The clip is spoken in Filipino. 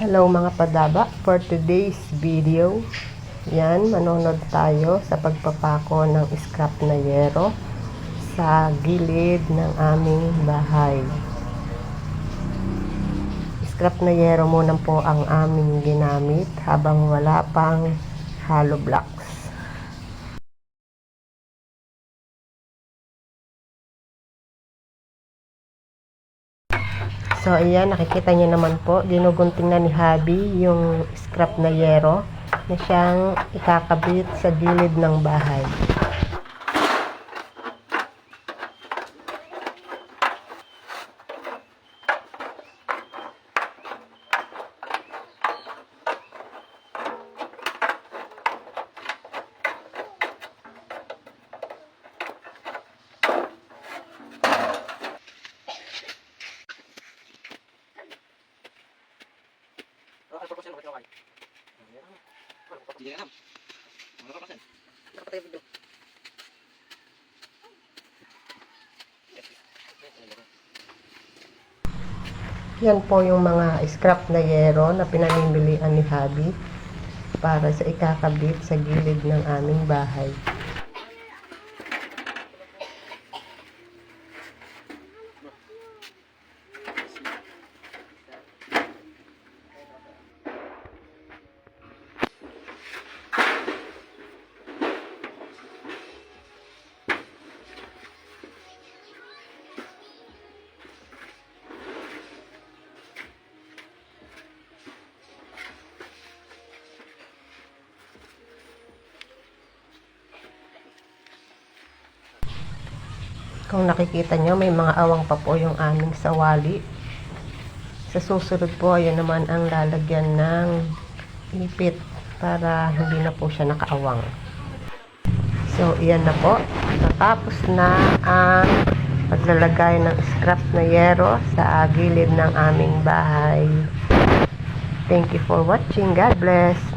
Hello mga padaba, for today's video, yan, manonood tayo sa pagpapako ng scrap na yero sa gilid ng aming bahay. Scrap na yero muna po ang aming ginamit habang wala pang hollow blocks. So, ayan, nakikita niyo naman po, ginugunting na ni Habi yung scrap na yero na siyang ikakabit sa gilid ng bahay. Yan po yung mga scrap na yero na pinamimilian ni Habi para sa ikakabit sa gilid ng aming bahay. Kung nakikita nyo, may mga awang pa po yung aming sawali. Sa susunod po, ayan naman ang lalagyan ng ipit para hindi na po siya nakaawang. So, iyan na po. Natapos na ang paglalagay ng scrap na yero sa gilid ng aming bahay. Thank you for watching. God bless.